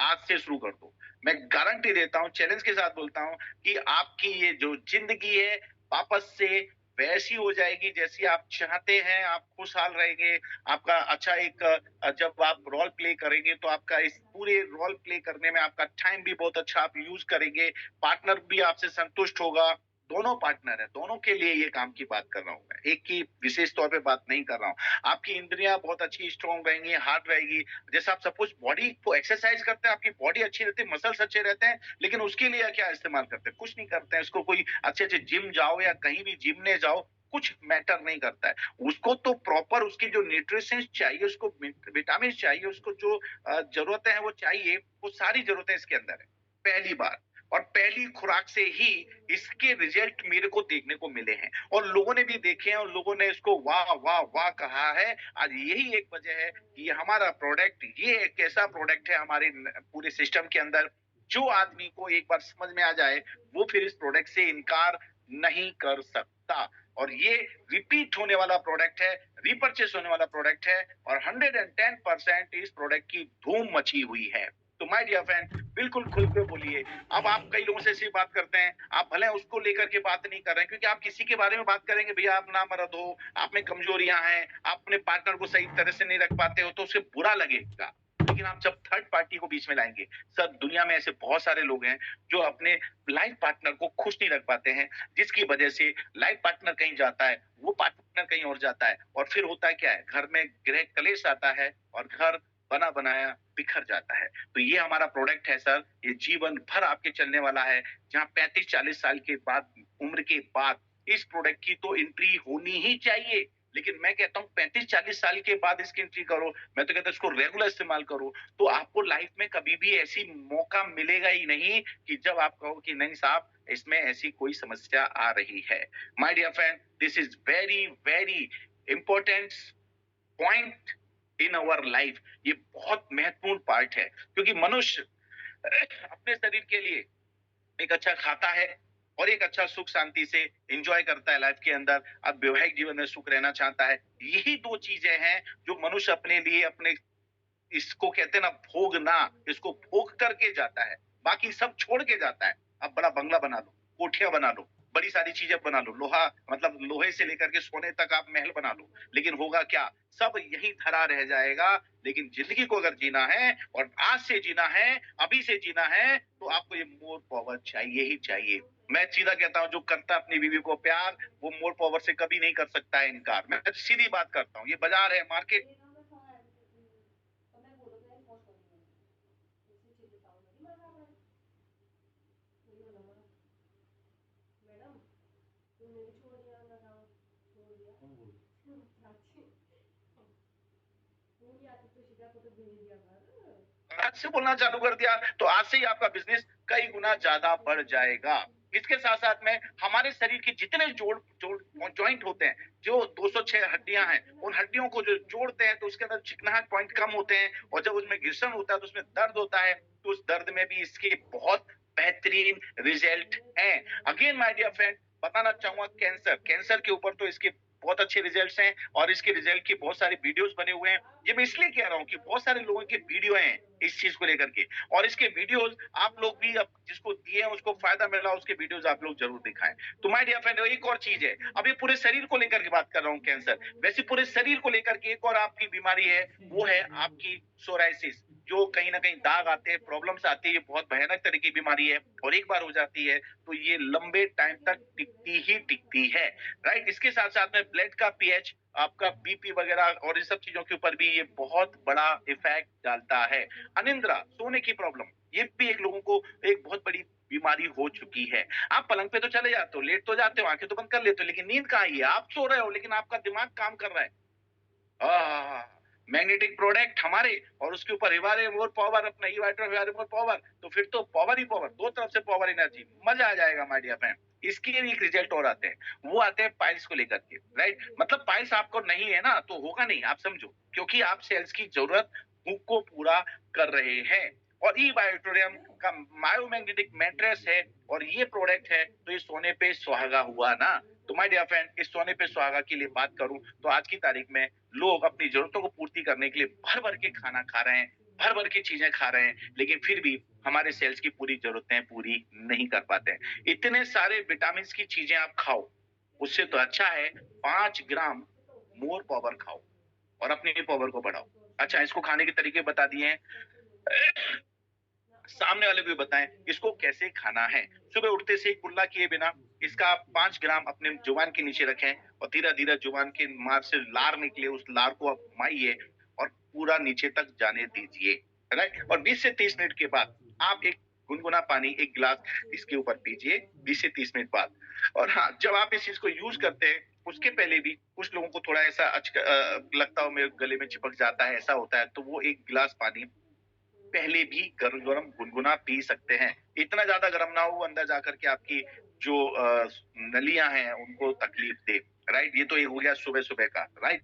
आज से शुरू कर दो। मैं गारंटी देता हूँ, चैलेंज के साथ बोलता हूँ कि आपकी ये जो ज़िंदगी है वापस से वैसी हो जाएगी जैसी आप चाहते हैं, आप खुशहाल रहेंगे। आपका अच्छा एक जब आप रोल प्ले करेंगे तो आपका इस पूरे रोल प्ले करने में आपका टाइम भी बहुत अच्छा आप यूज़ करेंगे, पार्टनर भी आपसे संतुष्ट होगा। दोनों पार्टनर हैं, दोनों के लिए ये काम की बात कर रहा हूँ मैं, एक की विशेष तौर पे बात नहीं कर रहा हूँ। आपकी इंद्रियाँ बहुत अच्छी स्ट्रॉन्ग रहेंगी, हार्ड रहेगी। जैसे आप सपोज़ बॉडी को एक्सरसाइज़ करते हैं, आपकी बॉडी अच्छी रहती है, मसल्स अच्छे रहते हैं, लेकिन उसके लिए क्या इस्तेमाल करते हैं? कुछ नहीं करते हैं। उसको कोई अच्छे-अच्छे जिम जाओ या कहीं भी जिमने जाओ, कुछ मैटर नहीं करता है। उसको तो प्रॉपर उसकी जो न्यूट्रिशंस चाहिए, उसको विटामिन्स चाहिए, उसको जो ज़रूरतें हैं वो चाहिए, वो सारी ज़रूरतें इसके अंदर है, पहली बात। और पहली खुराक से ही इसके रिजल्ट मेरे को देखने को मिले हैं और लोगों ने भी देखे हैं और लोगों ने इसको वाह, वाह, वाह कहा है। आज यही एक वजह है कि ये हमारा प्रोडक्ट, ये एक ऐसा प्रोडक्ट है हमारे पूरे सिस्टम के अंदर, जो आदमी को एक बार समझ में आ जाए, वो फिर इस प्रोडक्ट से इनकार नहीं कर सकता। और ये रिपीट होने वाला प्रोडक्ट है, रीपरचेस होने वाला प्रोडक्ट है और 110% इस प्रोडक्ट की धूम मची हुई है। तो माय डियर फ्रेंड, बिल्कुल खुल के बोलिए। अब आप कई लोगों से ऐसी बात करते हैं, आप भले उसको लेकर के बात नहीं कर रहे हैं, क्योंकि आप किसी के बारे में बात करेंगे, भैया आप नामर्द हो, आप में कमजोरियां हैं, आप अपने पार्टनर को सही तरह से नहीं रख पाते हो, तो उसे बुरा लगेगा। लेकिन आप जब थर्ड पार्टी को बीच में लाएंगे, सर दुनिया में ऐसे बहुत सारे लोग हैं जो अपने लाइफ पार्टनर को खुश नहीं रख पाते हैं, जिसकी वजह से लाइफ पार्टनर कहीं जाता है, वो पार्टनर कहीं और जाता है और फिर होता क्या है, घर में गृह कलेश आता है और घर बना बनाया बिखर जाता है। तो ये हमारा प्रोडक्ट है सर, ये जीवन भर आपके चलने वाला है। जहाँ 35-40 साल के बाद, उम्र के बाद इस प्रोडक्ट की तो एंट्री होनी ही चाहिए। लेकिन मैं कहता हूँ 35-40 साल के बाद इसकी एंट्री करो, मैं तो कहता हूँ इसको रेगुलर इस्तेमाल करो, तो आपको लाइफ में कभी भी ऐसी मौका मिलेगा ही नहीं कि जब आप कहो कि नहीं साहब, इसमें ऐसी कोई समस्या आ रही है। My dear friend, this is very very important point in our life. ये बहुत महत्वपूर्ण पार्ट है, क्योंकि मनुष्य अपने शरीर के लिए एक अच्छा खाता है और एक अच्छा सुख शांति से एंजॉय करता है लाइफ के अंदर। अब वैवाहिक जीवन में सुख रहना चाहता है। यही दो चीजें हैं जो मनुष्य अपने लिए, अपने इसको कहते हैं ना भोगना, इसको भोग करके जाता है, बाकी सब छोड़ के जाता है। अब बड़ा बंगला बना लो, कोठियां बना लो, बड़ी सारी चीजें बना लो, लोहा मतलब लोहे से लेकर के सोने तक आप महल बना लो, लेकिन होगा क्या, सब यही धरा रह जाएगा। लेकिन जिंदगी को अगर जीना है और आज से जीना है, अभी से जीना है, तो आपको ये मोर पावर चाहिए ही चाहिए। मैं सीधा कहता हूँ, जो करता अपनी बीवी को प्यार, वो मोर पावर से कभी नहीं कर सकता है इनकार। मैं सीधी बात करता हूँ, ये बाजार है, मार्केट। आज से बोलना चालू कर दिया तो आज से ही आपका बिजनेस कई गुना ज्यादा बढ़ जाएगा। इसके साथ साथ में हमारे शरीर के जितने जोड़ जोड़ जॉइंट होते हैं, जो 206 हड्डियां हैं, उन हड्डियों को जो जोड़ते हैं तो उसके अंदर चिकनाहट पॉइंट कम होते हैं और जब उसमें घर्षण होता है तो उसमें दर्द होता है, तो उस दर्द में भी इसके बहुत बेहतरीन रिजल्ट हैं। अगेन माय डियर फ्रेंड, बताना चाहूंगा कैंसर, कैंसर के ऊपर तो इसके बहुत अच्छे रिजल्ट्स हैं और इसके रिजल्ट की बहुत सारे वीडियोस बने हुए हैं। ये मैं इसलिए कह रहा हूँ कि बहुत सारे लोगों के वीडियो हैं इस चीज को लेकर के, और इसके वीडियोस आप लोग भी, अब जिसको दिए हैं उसको फायदा मिल रहा है, उसके वीडियोस आप लोग जरूर दिखाएं। तो माय डियर फ्रेंड, एक और चीज है, अब ये पूरे शरीर को लेकर के बात कर रहा हूँ कैंसर, वैसे पूरे शरीर को लेकर के एक और आपकी बीमारी है, वो है आपकी सोराइसिस, जो कहीं ना कहीं दाग आते हैं, प्रॉब्लम्स आती है। ये बहुत भयानक तरह की बीमारी है और एक बार हो जाती है तो ये लंबे टाइम तक टिकती है, राइट। इसके साथ साथ में ब्लड का पीएच, आपका बीपी वगैरह और इन सब चीजों के ऊपर भी ये बहुत बड़ा इफेक्ट डालता है। अनिद्रा, सोने की प्रॉब्लम, ये भी एक लोगों को एक बहुत बड़ी बीमारी हो चुकी है। आप पलंग पे तो चले जाते हो, लेट तो जाते हो, आंखें तो बंद कर लेते हो, लेकिन नींद कहाँ आई है? आप सो रहे हो लेकिन आपका दिमाग काम कर रहा है। मैग्नेटिक प्रोडक्ट हमारे और उसके ऊपर रिवारेबल पावर, अपना रिवारेबल पावर, तो फिर तो पावर ही पावर, दो तरफ से पावर एनर्जी, मजा आ जाएगा माय डियर फ्रेंड। इसके भी एक रिजल्ट और आते हैं, वो आते हैं पाइल्स को लेकर के, राइट। मतलब पाइल्स आपको नहीं है ना तो होगा नहीं, आप समझो, क्योंकि आप सेल्स की जरूरत भूख को पूरा कर रहे हैं। और ई बायोटोरियम का मायोमैग्नेटिक मैट्रेस है और ये प्रोडक्ट है, तो ये सोने पे सुहागा हुआ ना। तो माय डियर फ्रेंड, इस सोने पे सुहागा की लिए बात करूं तो आज की तारीख में लोग अपनी जरूरतों को पूर्ति करने के लिए भर भर के खाना खा रहे हैं, भर भर की चीजें खा रहे हैं, लेकिन फिर भी हमारे सेल्स की पूरी जरूरतें पूरी नहीं कर पाते हैं। इतने सारे विटामिन की चीजें आप खाओ, उससे तो अच्छा है 5 ग्राम मोर पावर खाओ और अपनी पावर को बढ़ाओ। अच्छा, इसको खाने के तरीके बता दिए हैं। सामने वाले को भी बताएं इसको कैसे खाना है। सुबह उठते से ही कुल्ला किए बिना इसका आप 5 ग्राम अपने जुबान के नीचे रखें और धीरे धीरे जुबान के मार से लार निकले, उस लार को आप घुमाइए और पूरा नीचे तक जाने दीजिए। राइट, और 20 से 30 मिनट के बाद आप एक गुनगुना पानी एक गिलास इसके ऊपर पीजिए 20 से 30 मिनट बाद। और हाँ, जब आप इस चीज को यूज करते हैं उसके पहले भी कुछ लोगों को थोड़ा ऐसा लगता हो मेरे गले में चिपक जाता है, ऐसा होता है, तो वो एक गिलास पानी पहले भी गरम-गरम गुनगुना पी सकते हैं। इतना ज़्यादा गरम ना हो वो अंदर जाकर के आपकी जो नलियाँ हैं उनको तकलीफ दे, राइट? ये तो ये हो गया सुबह-सुबह का, राइट?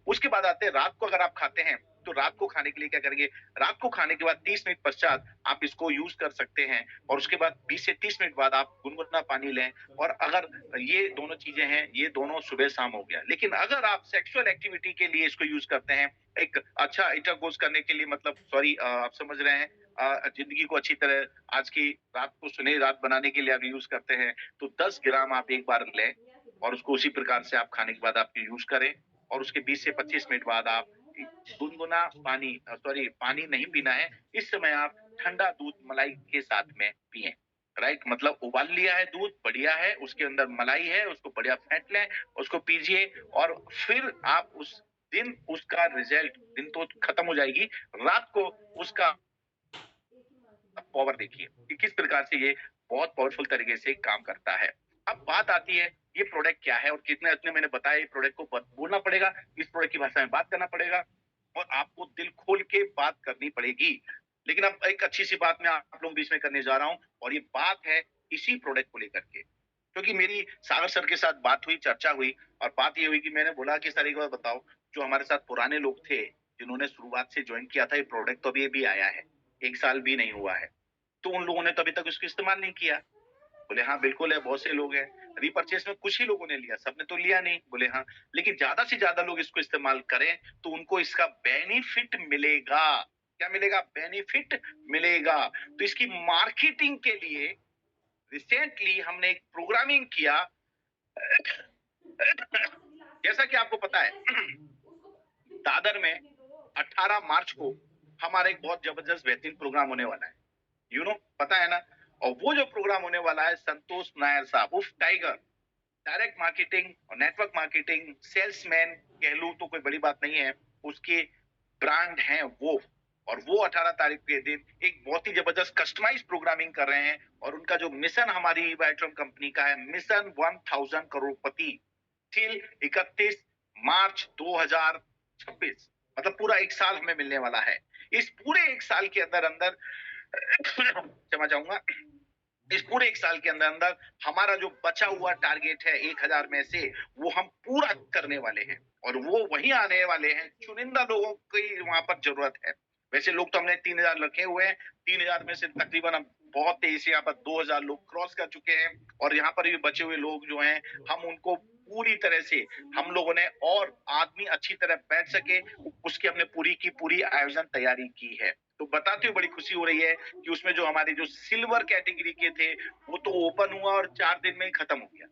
उसके बाद आते हैं रात को अगर आप खाते हैं, तो रात को खाने के लिए क्या करेंगे? रात को खाने के बाद 30 मिनट पश्चात आप इसको यूज़ कर सकते हैं और उसके बाद 20 से 30 मिनट बाद आप गुनगुना पानी लें और अगर ये दोनों चीज़ें हैं, ये दोनों सुबह-शाम हो गया। लेकिन अगर आप सेक्सुअल एक्टिविटी के लिए इसको यूज़ करते हैं, एक अच्छा इंटरकोर्स करने के लिए मतलब सॉरी आप समझ रहे हैं ज़िंदगी को अच्छी तरह आज की रात को सुनहरी रात बनाने के लिए आप यूज़ करते हैं, तो 10 ग्राम आप एक बार लें और उसको उसी प्रकार से आप खाने के बाद आप यूज़ करें और उसके 20 से 25 मिनट बाद आप गुनगुना पानी सॉरी पानी नहीं पीना है, इस समय आप ठंडा दूध मलाई के साथ में पिएँ, राइट? मतलब उबाल लिया है दूध, बढ़िया है, उसके अंदर मलाई है, उसको बढ़िया फेंट लें, उसको पीजिए और फिर आप उस दिन उसका रिज़ल्ट दिन तो खत्म हो जाएगी, रात को उसका पावर देखिए कि किस प्रकार से ये बहुत पावरफुल तरीके से काम करता है। अब बात आती है ये प्रोडक्ट क्या है और कितने इतने मैंने बताया ये प्रोडक्ट को बोलना पड़ेगा, इस प्रोडक्ट की भाषा में बात करना पड़ेगा और आपको दिल खोल के बात करनी पड़ेगी। लेकिन अब एक अच्छी-सी बात मैं आप लोगों के बीच में करने जा रहा हूँ और ये बात है इसी प्रोडक्ट को लेकर के। क्योंकि मेरी सागर सर के साथ बात हुई, चर्चा हुई और बात ये हुई कि मैंने बोला कि सर एक बार बताओ, जो हमारे साथ पुराने लोग थे, जिन्होंने शुरुआत से जॉइन किया था, ये प्रोडक्ट तो अभी-अभी आया है, 1 साल भी नहीं हुआ है। तो उन लोगों ने तो अभी तक उसको इस्तेमाल नहीं किया। बोले हाँ, बिल्कुल है, बहुत से लोग हैं। रीपर्चेज़ में कुछ ही लोगों ने लिया, सबने तो लिया नहीं। बोले हाँ, लेकिन ज़्यादा से ज़्यादा लोग इसको इस्तेमाल करें, तो उनको इसका बेनिफिट मिलेगा। क्या मिलेगा? बेनिफिट मिलेगा। तो इसकी मार्केटिंग के लिए रिसेंटली हमने एक प्रोग्रामिंग किया। जैसा कि आपको पता है, दादर में 18 मार्च को हमारा एक बहुत जबरदस्त बेहतरीन प्रोग्राम होने वाला है। पता है ना? और वो जो प्रोग्राम होने वाला है संतोष नायर साहब उर्फ टाइगर, डायरेक्ट मार्केटिंग और नेटवर्क मार्केटिंग सेल्समैन कह लूं तो कोई बड़ी बात नहीं है, उसके ब्रांड हैं वो। और वो 18 तारीख के दिन एक बहुत ही जबरदस्त कस्टमाइज प्रोग्रामिंग कर रहे हैं और उनका जो मिशन हमारी वाइट्रम कंपनी का है, मिशन 1000 करोड़पति टिल 31 मार्च 2026, मतलब पूरा 1 साल हमें मिलने वाला है। इस पूरे 1 साल के अंदर क्षमा चाहूंगा, इस पूरे 1 साल के अंदर हमारा जो बचा हुआ टारगेट है 1000 में से वो हम पूरा करने वाले हैं और वो वही आने वाले हैं। चुनिंदा लोगों की वहां पर जरूरत है। वैसे लोग तो हमने 3000 रखे हुए हैं, 3000 में से तकरीबन हम बहुत तेजी से यहाँ पर 2000 लोग क्रॉस कर चुके हैं और यहाँ पर भी बचे हुए लोग जो हैं हम उनको पूरी तरह से हम लोगों ने और आदमी अच्छी तरह बैठ सके उसकी हमने पूरी की पूरी आयोजन तैयारी की है। तो बताते हुए बड़ी खुशी हो रही है कि उसमें जो हमारे जो सिल्वर कैटेगरी के थे वो तो ओपन हुआ और 4 दिन में ही खत्म हो गया,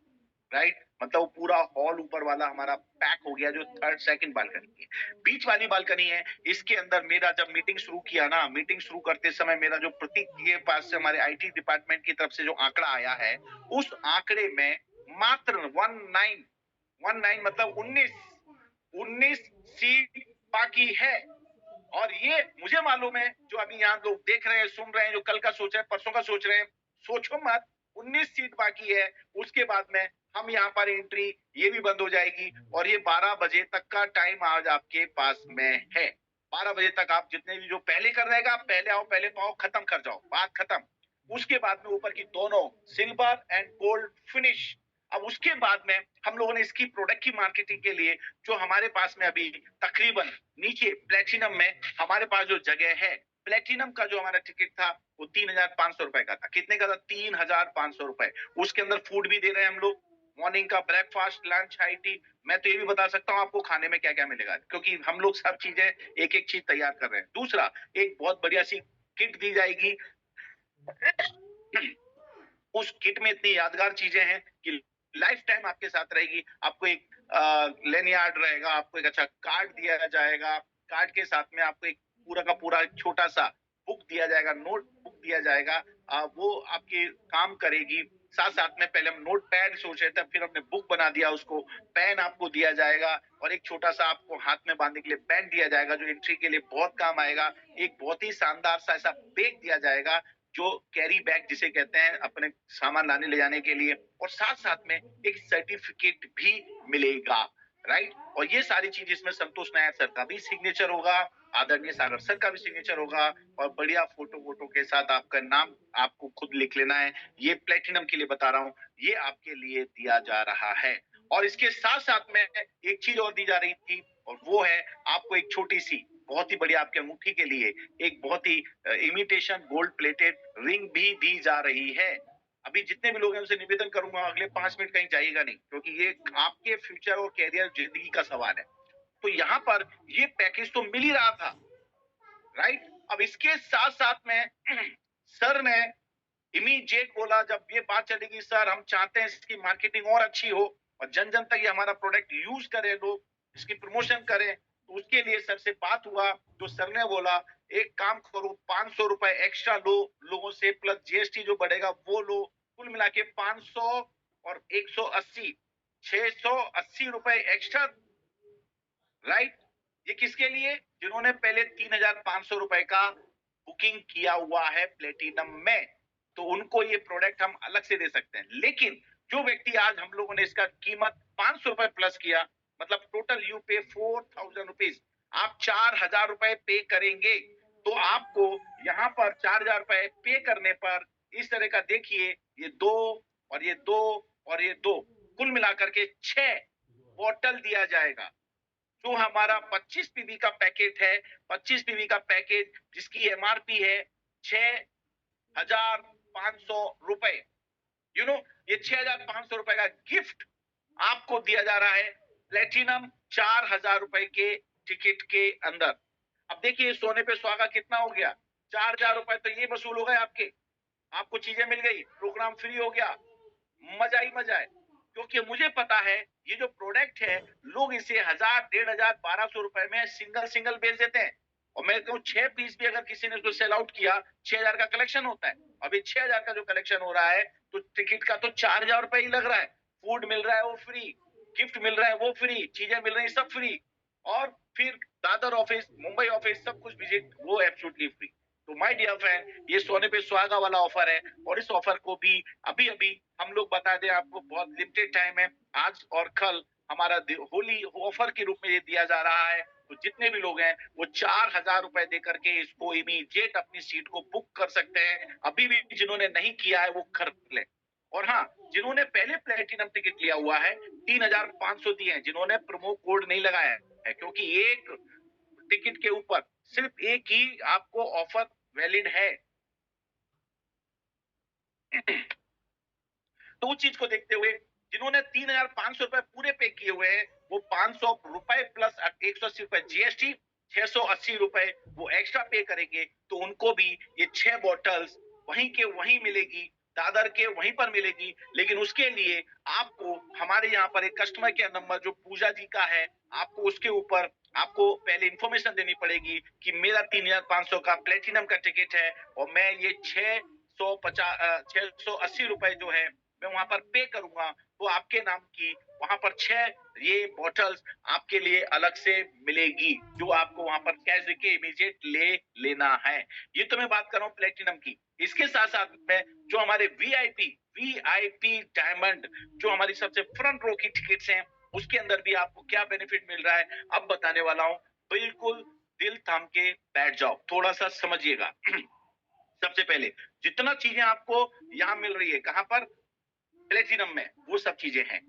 राइट? मतलब वो पूरा हॉल ऊपर वाला हमारा पैक हो गया जो थर्ड सेकंड बालकनी है। बीच वाली बालकनी है, इसके अंदर मेरा जब मीटिंग शुरू किया ना, मीटिंग शुरू करते समय मेरा जो प्रतीक के पास से हमारे आईटी डिपार्टमेंट की तरफ से जो आंकड़ा आया है, उस आंकड़े में मात्र 19 मतलब 19 सीट बाकी है। और ये मुझे मालूम है जो अभी यहाँ लोग देख रहे हैं, सुन रहे हैं, जो कल का सोच रहे हैं, परसों का सोच रहे हैं, सोचो मत, 19 सीट बाकी है। उसके बाद में हम यहाँ पर एंट्री ये भी बंद हो जाएगी और ये 12 बजे तक का टाइम आज आपके पास में है। 12 बजे तक आप जितने भी जो पहले कर रहेगा आप पहले आओ, पहले पाओ, खत्म कर जाओ, बात खत्म। उसके बाद में ऊपर की दोनों सिल्वर एंड गोल्ड फिनिश। अब उसके बाद में हम लोगों ने इसकी प्रोडक्ट की मार्केटिंग के लिए जो हमारे पास में अभी तकरीबन नीचे प्लेटिनम में हमारे पास जो जगह है, प्लेटिनम का जो हमारा टिकट था वो 3500 रुपए का था। कितने का था? 3500 रुपए। उसके अंदर फूड भी दे रहे हैं हम लोग, मॉर्निंग का ब्रेकफास्ट, लंच, हाई टी। मैं तो ये भी बता सकता हूँ आपको खाने में क्या-क्या मिलेगा, क्योंकि हम लोग सब चीजें एक-एक चीज तैयार कर रहे हैं। दूसरा, एक बहुत बढ़िया सी किट दी जाएगी। उस किट में इतनी यादगार चीजें हैं कि लाइफ टाइम आपके साथ रहेगी। आपको एक लेनियार्ड रहेगा, आपको एक अच्छा कार्ड दिया जाएगा। कार्ड के साथ में आपको एक पूरा का पूरा छोटा सा बुक दिया जाएगा, नोट बुक दिया जाएगा। वो आपके काम करेगी। साथ साथ में पहले हम नोट पैड सोच रहे थे, फिर हमने बुक बना दिया उसको। पेन आपको दिया जाएगा और एक छोटा सा आपको हाथ में बांधने के लिए बैंड दिया जाएगा, जो एंट्री के लिए बहुत काम आएगा। एक बहुत ही शानदार सा ऐसा बैग दिया जाएगा, जो कैरी बैग जिसे कहते हैं, अपने सामान लाने ले जाने के लिए। और साथ साथ में एक सर्टिफिकेट भी मिलेगा, राइट। और ये सारी चीज इसमें संतोष नायर सर का भी सिग्नेचर होगा, आदरणीय सागर सर का भी सिग्नेचर होगा, और बढ़िया फोटो वोटो के साथ आपका नाम आपको खुद लिख लेना है। ये प्लेटिनम के लिए बता रहा हूँ, ये आपके लिए दिया जा रहा है। और इसके साथ साथ में एक चीज और दी जा रही थी, और वो है आपको एक छोटी सी बहुत ही बढ़िया आपके अंगूठी के लिए एक बहुत ही इमिटेशन गोल्ड प्लेटेड रिंग भी दी जा रही है। अभी जितने भी लोग हैं उनसे निवेदन करूंगा, अगले 5 मिनट कहीं जाइएगा नहीं, क्योंकि ये आपके फ्यूचर और कैरियर जिंदगी का सवाल है। तो यहाँ पर ये पैकेज तो मिल ही रहा था, राइट। अब इसके साथ साथ में सर ने इमीडिएट बोला, जब ये बात चलेगी, सर हम चाहते हैं इसकी मार्केटिंग और अच्छी हो और जन जन तक ये हमारा प्रोडक्ट यूज करें, लोग इसकी प्रमोशन करें। तो उसके लिए सर से बात हुआ, तो सर ने बोला एक काम करो, 500 रुपए एक्स्ट्रा लो लोगों से, प्लस जीएसटी जो बढ़ेगा वो लो। कुल मिला के 500 और 180, 680 रुपए एक्स्ट्रा, राइट। ये किसके लिए? जिन्होंने पहले 3,500 रुपए का बुकिंग किया हुआ है प्लेटिनम में, तो उनको ये प्रोडक्ट हम अलग से दे सकते हैं। लेकिन जो व्यक्ति आज हम लोगों ने इसका कीमत 500 रुपए प्लस किया, मतलब टोटल यू पे 4,000 रुपीज, आप 4,000 रुपए पे करेंगे। तो आपको यहाँ पर 4,000 रुपए पे करने पर इस तरह का देखिए, ये 2 और ये 2 और ये 2, कुल मिलाकर के 6 बॉटल दिया जाएगा। जो हमारा 25 पीवी का पैकेट है, 25 पीवी का पैकेट जिसकी एमआरपी है 6,500 रुपए, ये 6,500 रुपए का गिफ्ट आपको दिया जा रहा है प्लेटिनम 4,000 रुपए के टिकट के अंदर। अब देखिए सोने पे सुहागा कितना हो गया, 4,000 रुपए तो ये वसूल हो गए आपके। आपको चीजें मिल गई, प्रोग्राम फ्री हो गया, मजा ही मजा है। क्योंकि मुझे पता है ये जो प्रोडक्ट है, लोग इसे 1,000, 1,500, 1,200 रुपए में सिंगल सिंगल बेच देते हैं। और मैं कहूँ 6 पीस भी अगर किसी ने उसको सेल आउट किया, 6,000 का कलेक्शन होता है। अभी 6,000 का जो कलेक्शन हो रहा है, तो टिकट का तो 4,000 रुपए ही लग रहा है। फूड मिल रहा है वो फ्री, गिफ्ट मिल रहा है वो फ्री, चीजें मिल रही सब फ्री, और फिर दादर ऑफिस, मुंबई ऑफिस, सब कुछ विजिट वो एब्सोल्युटली फ्री। तो माय डियर फ्रेंड, ये सोने पे सुहागा वाला ऑफर है, और इस ऑफर को भी अभी अभी हम लोग बता दें आपको, बहुत लिमिटेड टाइम है, आज और कल हमारा होली ऑफर के रूप में ये दिया जा रहा है। तो जितने भी लोग हैं वो 4,000 रुपए दे करके इसको इमीडिएट अपनी सीट को बुक कर सकते हैं। अभी भी जिन्होंने नहीं किया है वो कर ले। और हाँ, जिन्होंने पहले प्लेटिनम टिकट लिया हुआ है 3,500 दिए हैं, जिन्होंने प्रोमो कोड नहीं लगाया है, क्योंकि एक टिकट के ऊपर सिर्फ एक ही आपको ऑफर वैलिड है। तो उस चीज को देखते हुए जिन्होंने 3,500 रुपए पूरे पे किए हुए हैं, वो 500 रुपए प्लस 180 रुपए जीएसटी, 680 रुपए वो एक्स्ट्रा पे करेंगे। तो उनको भी ये 6 बॉटल्स वहीं के वहीं मिलेगी, दादर के वहीं पर मिलेगी। लेकिन उसके लिए आपको हमारे यहाँ पर एक कस्टमर केयर नंबर जो पूजा जी का है, आपको उसके ऊपर आपको पहले इंफॉर्मेशन देनी पड़ेगी कि मेरा 3,500 का प्लेटिनम का टिकट है, और मैं ये 680 रुपए जो है मैं वहां पर पे करूंगा। तो आपके नाम की वहां पर 6 ये बॉटल्स आपके लिए अलग से मिलेगी, जो आपको वहां पर कैश देके इमीडिएट ले लेना है। ये तो मैं बात कर रहा हूँ प्लेटिनम की। इसके साथ साथ में जो हमारे वीआईपी डायमंड, जो हमारी सबसे फ्रंट रो की टिकट्स हैं, उसके अंदर भी आपको क्या बेनिफिट मिल रहा है अब बताने वाला हूँ। बिल्कुल दिल थाम के बैठ जाओ, थोड़ा सा समझिएगा। सबसे पहले जितना चीजें आपको यहाँ मिल रही है, कहां पर? प्लेटिनम में, वो सब चीजें हैं।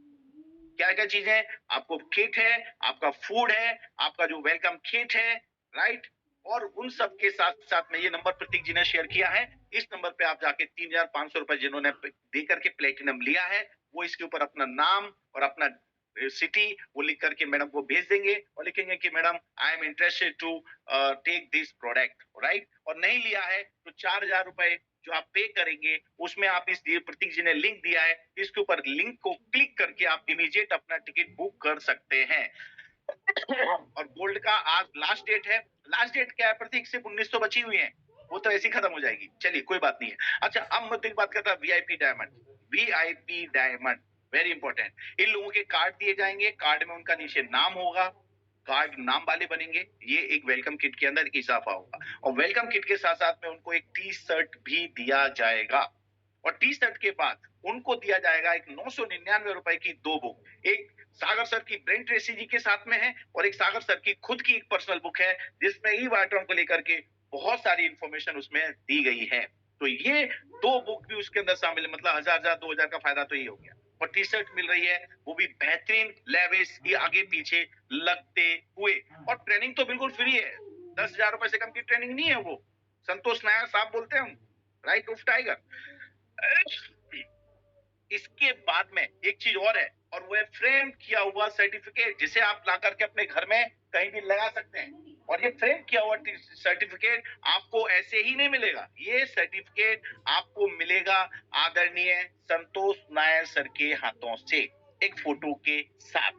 क्या क्या चीजें? आपको किट है, आपका फूड है, आपका जो वेलकम किट है, राइट। और उन सब के साथ साथ में ये नंबर प्रतीक जी ने शेयर किया है, इस नंबर पे आप जाके 3,500 रुपए जिन्होंने दे करके प्लेटिनम लिया है, वो इसके ऊपर अपना नाम और अपना सिटी वो लिख करके मैडम को भेज देंगे और लिखेंगे कि madam I am interested to take this product, right. और नहीं लिया है तो 4,000 रुपए जो आप पे करेंगे उसमें आप इस प्रतीक जी ने लिंक दिया है, इसके ऊपर लिंक को क्लिक करके आप इमीडिएट अपना टिकट बुक कर सकते हैं। और गोल्ड का आज लास्ट डेट है। लास्ट डेट क्या है प्रतीक? सिर्फ 1900 बची हुई है, वो तो ऐसी खत्म हो जाएगी। चलिए कोई बात नहीं है। अच्छा, अब मैं बात करता हूँ VIP diamond. VIP diamond very important. इन लोगों के कार्ड दिए जाएंगे, कार्ड में उनका नीचे नाम होगा, कार्ड नाम वाले बनेंगे। ये एक वेलकम किट के अंदर इजाफा होगा और वेलकम किट के साथ साथ में उनको एक टी शर्ट भी दिया जाएगा और टी शर्ट के बाद उनको दिया जाएगा एक 999 रुपए की 2 बुक। एक सागर सर की ब्रेन ट्रेसी जी के साथ में है और एक सागर सर की खुद की एक पर्सनल बुक है जिसमें ई वाइट्रॉन को लेकर के बहुत सारी इंफॉर्मेशन उसमें दी गई है। तो ये 2 बुक भी उसके अंदर शामिल है, मतलब 1000 का फायदा तो ये हो गया। और टी शर्ट मिल रही है वो भी बेहतरीन लेविस ये आगे पीछे लगते हुए। और ट्रेनिंग तो बिल्कुल फ्री है, 10,000 रुपए से कम की ट्रेनिंग नहीं है वो। संतोष नायर साहब बोलते हैं हम, राइट ऑफ टाइगर। इसके बाद में एक चीज और है और वो है फ्रेम किया हुआ सर्टिफिकेट जिसे आप ला करके अपने घर में कहीं भी लगा सकते हैं। और ये फ्रेम किया हुआ सर्टिफिकेट आपको ऐसे ही नहीं मिलेगा, ये सर्टिफिकेट आपको मिलेगा आदरणीय संतोष नायर सर के हाथों से एक फोटो के साथ,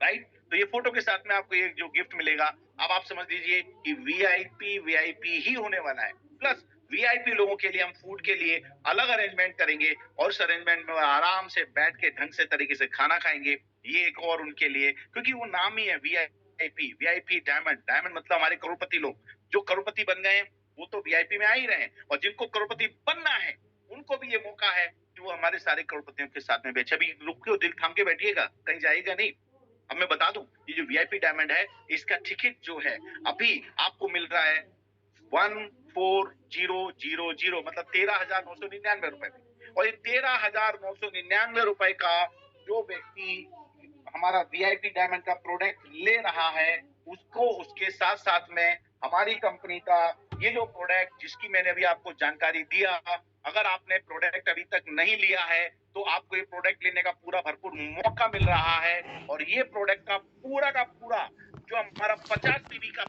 राइट। तो ये फोटो के साथ में आपको ये जो गिफ्ट मिलेगा, अब आप समझ लीजिए कि वीआईपी ही होने वाला है। प्लस वीआईपी लोगों के लिए हम फूड के लिए अलग अरेंजमेंट करेंगे और उस अरेंजमेंट में आराम से बैठ के ढंग से तरीके से खाना खाएंगे। ये एक और उनके लिए, क्योंकि वो नाम ही है वीआईपी डायमंड। डायमंड मतलब हमारे करोड़पति लोग जो करोड़पति बन गए हैं वो तो वीआईपी में आ ही रहे हैं और जिनको करोड़पति बनना है उनको भी ये मौका है कि वो हमारे सारे करोड़पतियों के साथ में बैठे। अभी रुक के दिल थाम के बैठिएगा, कहीं जाएगा नहीं। अब मैं बता दूं, ये जो वीआईपी डायमंड है इसका टिकट जो है अभी आपको मिल रहा है 14,000 मतलब 13,999 रुपए में। और ये 13,999 रुपए का जो व्यक्ति हमारा वीआईपी डायमंड का प्रोडक्ट ले रहा है उसको उसके साथ साथ में हमारी कंपनी का ये जो प्रोडक्ट जिसकी मैंने अभी आपको जानकारी दिया, अगर आपने प्रोडक्ट अभी तक नहीं लिया है तो आपको ये प्रोडक्ट लेने का पूरा भरपूर मौका मिल रहा है। और ये प्रोडक्ट का पूरा जो हमारा 50 पीवी का